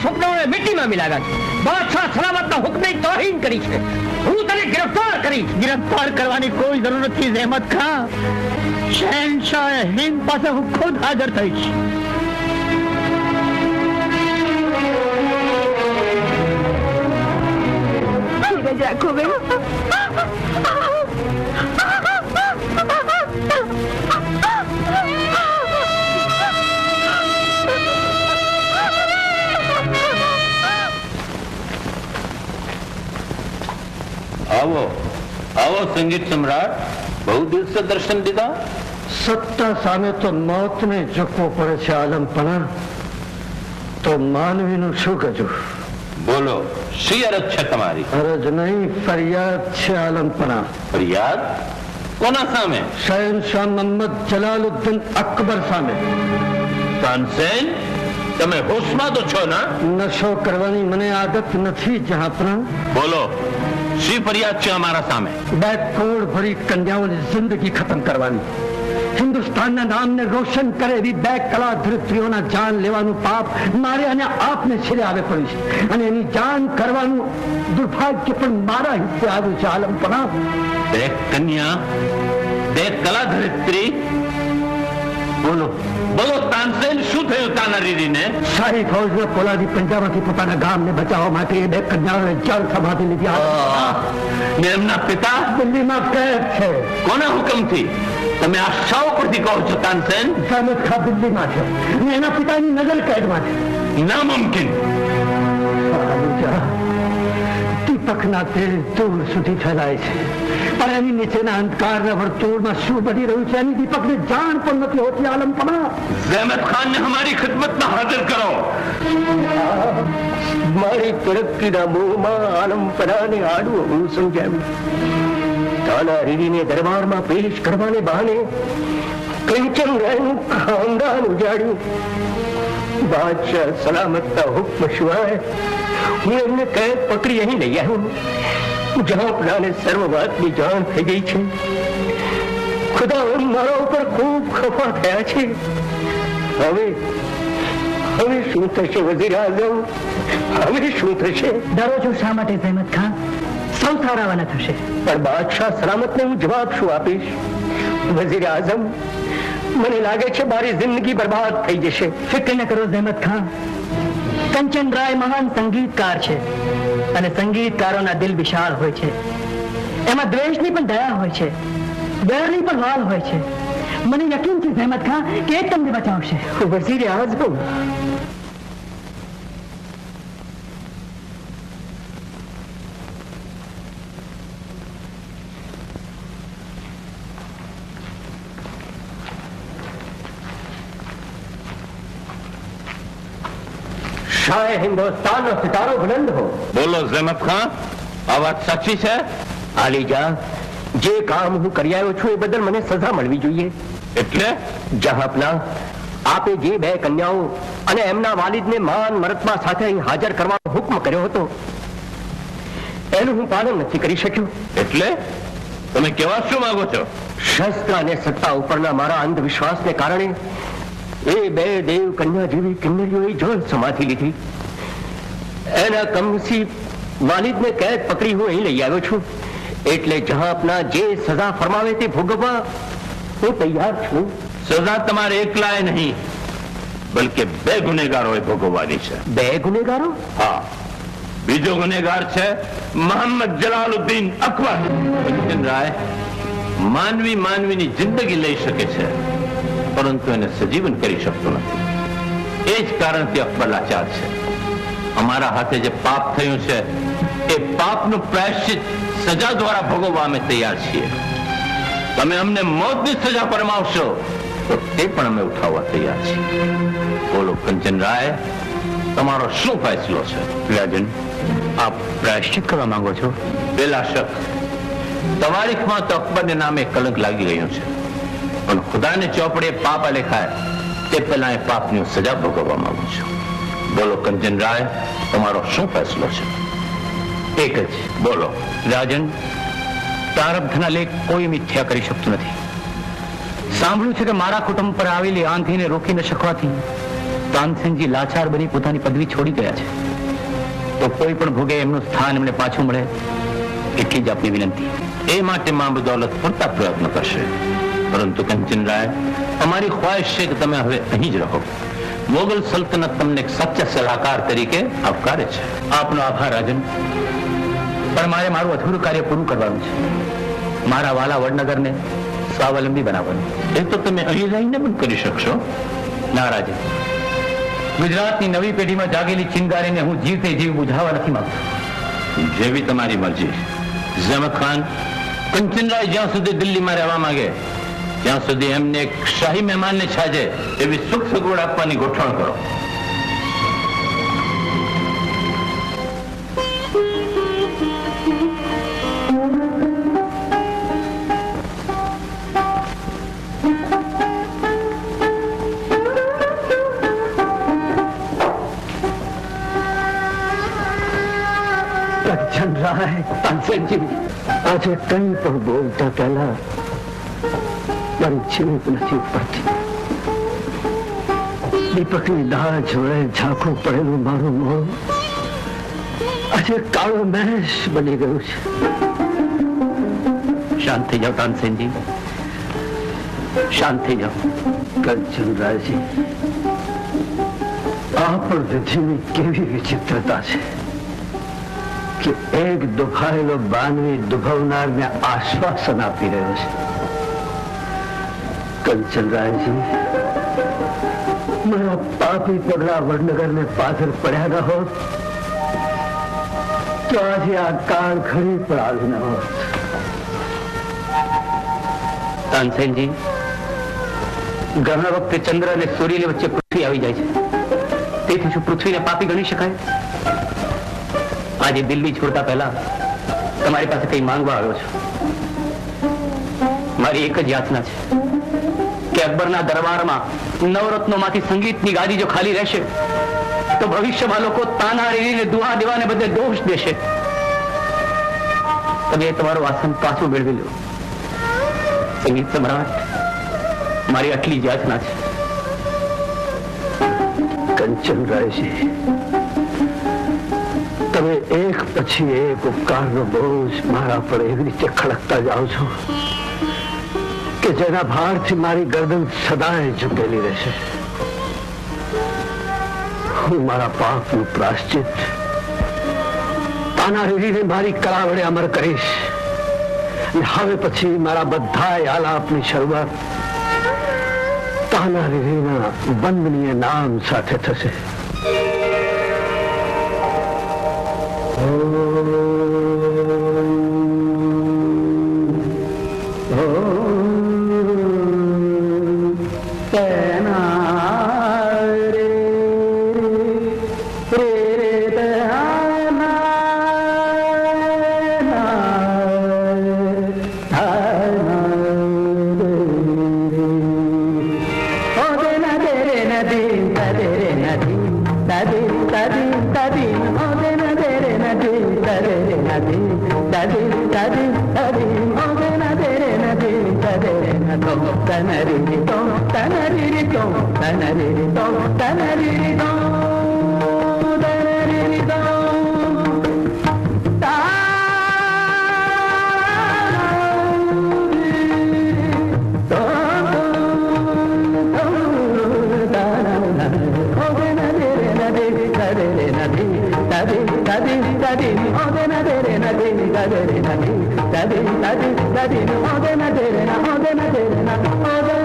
સ્વપ્નોને મિટ્ટીમાં મિલાવ્યા છે. બાદશાહ સલામતના હુકમની તોહીન કરી છે. હું તને ગિરફ્તાર કરીશ. गिरफ्तार करवानी कोई जरूरत थी जहमत खां. शहनशाह हिंद પાસે હું ખુદ હાજર થઈશ. રાખો બેન. आओ आओ संगीत सम्राट, बहुत दिल से दर्शन दीदा. સત્તા સામે તો મોતને ઝૂકવો પડે છે આલમપણા. તો માનવીનું શું ગજું? બોલો, શી અરજ છે તમારી? અરજ નહીં, ફરિયાદ છે આલમપણા. ફરિયાદ કોના સામે? શહેનશાહ મોહમ્મદ જલાલુદ્દીન અકબર સામે. તાનસેન, તમે હોશમાં તો છો ના? નશો કરવાની મને આદત નથી જહાંપના. બોલો, શી ફરિયાદ છે અમારા સામે? 2 કરોડ ભરી કન્યાઓની જિંદગી ખતમ કરવાની, હિન્દુસ્તાનના નામને રોશન કરે એવી 2 કલાધરિત્રીઓના જાન લેવાનું પાપ મારે અને આપને છેલ્લે આવે પડ્યું છે. અને એની જાન કરવાનું દુર્ભાગ્ય પણ મારા હિસ્સે આવ્યું છે આલમપણા. 2 કન્યા, 2 કલાધરિત્રી. બોલો બોલો તાનસેન, શું થયું તાનારીને? શાહી ફૌજના પોલાદી પંજાબમાંથી પોતાના ગામને બચાવવા માટે એ 2 કન્યાઓને જળ સમાધિ લીધી. એમના પિતા દિલ્હીમાં કેદ છે. કોના હુકમથી? તમે આ શા ઉપરથી કહો છો તાનસેન? જહામત ખાન દિલ્હીમાં છે અને એના પિતાની નજર કેદમાં છે. નામુમકિન. દીપકના તેજ દૂર સુધી ફેલાય છે, પણ એની નીચેના અંધકારના વર્તુળમાં શું બની રહ્યું છે એની દીપકને જાણ પણ નથી હોતી આલમપણા. ज़हमत खान ने हमारी खिदमतમાં હાજર કરો. મારી તરક્કીના મોહમાં આલમપણાને આડું હું સમજાવ્યું. તાનારીને દરબારમાં પેશ કરવાને બહાને કંચન રાયનું ખાનદાન ઉજાડ્યું. બાદશાહ સલામતના હુકમ સિવાય હું એમને કેદ પકડી અહીં લઈ આવ્યો. જહાંપનાને સર્વ વાતની જાણ થઈ ગઈ છે. ખુદા મારા ઉપર ખૂબ ખફા થયા છે. હવે શું થશે વઝીર આઝમ? હવે શું થશે? ડરો છો શા માટે જહેમત ખાન? સૌ સારાવાના થશે. પણ બાદશાહ સલામતને હું જવાબ શું આપીશ? વઝીર આઝમ, મને લાગે છે મારી જિંદગી બરબાદ થઈ જશે. ફિક્ર ન કરો જહેમત ખાન. કંચન રાય મહાન સંગીતકાર છે અને સંગીતકારોના દિલ વિશાળ હોય છે. એમાં દ્વેષની પણ દયા હોય છે, વેરની પણ વાલ હોય છે. મને યકીન છે જહેમત ખાન કે એ તમને બચાવશે. વઝીર આઝમ, શાહ હિન્દુસ્તાનનો સિતારો બુલંદ હો. બોલો ज़हमत खान, આ વાત સાચી છે? આલીજા, જે કામ હું કરી આવ્યો છું એ બદલ મને સજા મળવી જોઈએ. એટલે? જહાંપના, આપે જે 2 કન્યાઓ અને એમના વાલિદને માન મરતબા સાથે અહીં હાજર કરવાનો હુકમ કર્યો હતો એનું હું પાલન નથી કરી શક્યો. એટલે તમે કેવા શું માંગો છો? શસ્ત્ર અને સત્તા ઉપરના મારા અંધવિશ્વાસને કારણે એ 2 દેવ કન્યા જેવી કિન્નરીઓએ જળ સમાધિ લીધી. એના કમનસીબ વાલિદને કેદ પકડી હું અહીં લઈ આવ્યો છું. એટલે જહાંપના જે સજા ફરમાવે તે ભોગવવા હું તૈયાર છું. સજા તમારે એકલાએ નહીં, બલકે 2 ગુનેગારોએ ભોગવવાની છે. 2 ગુનેગારો? હા, બીજો ગુનેગાર છે મોહમ્મદ જલાલુદ્દીન અકબર. કંચન રાય માનવીની જિંદગી લઈ શકે છે, પરંતુ એને સજીવન કરી શકતો નથી. એ જ કારણથી અકબર લાચાર છે. અમારા હાથે જે પાપ થયું છે એ પાપનું પ્રાયશ્ચિત સજા દ્વારા ભોગવવા અમે તૈયાર છીએ. તમે અમને મોતની સજા ફરમાવશો તો તે પણ અમે ઉઠાવવા તૈયાર છીએ. બોલો કંચન રાય, તમારો શું ફેસલો છે? રાજન, આપ પ્રાયશ્ચિત કરવા માંગો છો? પેલા શક તવારીખમાં તો અકબરને નામે કલંક લાગી રહ્યું છે, પણ ખુદાને ચોપડે પાપ લેખાય તે પહેલા એ પાપની સજા ભોગવવા માંગુ છું. બોલો કંચન રાય, તમારો શું ફેસલો છે? એક જ. બોલો. રાજન, પ્રારબ્ધના લેખ કોઈ મિથ્યા કરી શકતું નથી. સાંભળ્યું છે કે મારા કુટુંબ પર આવેલી આંધીને રોકી ન શકવાથી તાનસેનજી લાચાર બની પોતાની પદવી છોડી ગયા છે, તો કોઈ પણ ભોગે એમનું સ્થાન એમને પાછું મળે એટલી જ આપની વિનંતી. એ માટે મા બદૌલત પૂરતા પ્રયત્ન કરશે. પરંતુ કંચનરાય, અમારી ખ્વાહિશ છે કે તમે હવે અહીં જ રહો. મોગલ સલ્તનત તમને એક સચ્ચા સલાહકાર તરીકે આવકારે છે. આપનો આભાર રાજન, પણ મારે મારું અધૂરું કાર્ય પૂરું કરવાનું છે. મારા વાલા વડનગરને સ્વાવલંબી બનાવવાનું. એ તો તમે અહીં રહીને પણ કરી શકશો. ના રાજન, ગુજરાતની નવી પેઢીમાં જાગેલી ચિંગારીને હું જીવતે જીવ બુઝાવવા નથી માંગતો. જેવી તમારી મરજી. ઝમત ખાન, કંચનરાય જ્યાં સુધી દિલ્હીમાં રહેવા માંગે ત્યાં સુધી એમને એક શાહી મહેમાનને છાજે એવી સુખ સગવડ આપવાની ગોઠવણ કરો. કંચનરાય, તાનસેનજી, આજે કંઈ પણ બોલતા પહેલા મારી જીભ નથી પડતી. દીપકની દાળ જોડે ઝાંખું પડેલું મારું મોં આજે કાળો મહેશ બની ગયું છે. શાંત થઈ જાઓ તાનસેનજી, શાંત થઈ જાઓ. કંચનરાયજી, આ પણ વિધિની કેવી વિચિત્રતા છે કે એક દુભાયેલો બાનવી દુભવનારને આશ્વાસન આપી રહ્યો છે. કંચનરાયજી, મારા પાપી પગલા વડનગરને પાછળ પડ્યા ન હોત તો આજે આ કાળ ઘડી પર આવી ન હોત. તાનસેનજી, ઘણા વખતે ચંદ્ર અને સૂર્યની વચ્ચે પૃથ્વી આવી જાય છે, તેથી શું પૃથ્વીને પાપી ગણી શકાય? આજે દિલ્હી છોડતા પહેલા તમારી પાસે કઈ માંગવા આવ્યો છું. મારી એક જ યાચના છે કે અકબરના દરબારમાં નવરત્નોમાંથી સંગીતની ગાદી જો ખાલી રહેશે તો ભવિષ્યમાં લોકો તાના રેડીને દુઆ દેવાને બદલે દોષ દેશે. તમે તમારું આસન પાછું મેળવી લો. સંગીત સમ્રાટ, મારી આટલી જ યાચના છે. કંચનરાયજી, તમે એક પછી એક ઉપકારનો બોજ મારા પર એવી રીતે ખડકતા જાઓ છો કે જેના ભારથી મારી ગરદન સદાય ઝૂકેલી રહેશે. હું મારા પાપનું પ્રાશ્ચિત તાનારીને મારી કળા વડે અમર કરીશ. હવે પછી મારા બધા આલાપની શરૂઆત તાનારીના વંદનીય નામ સાથે થશે. da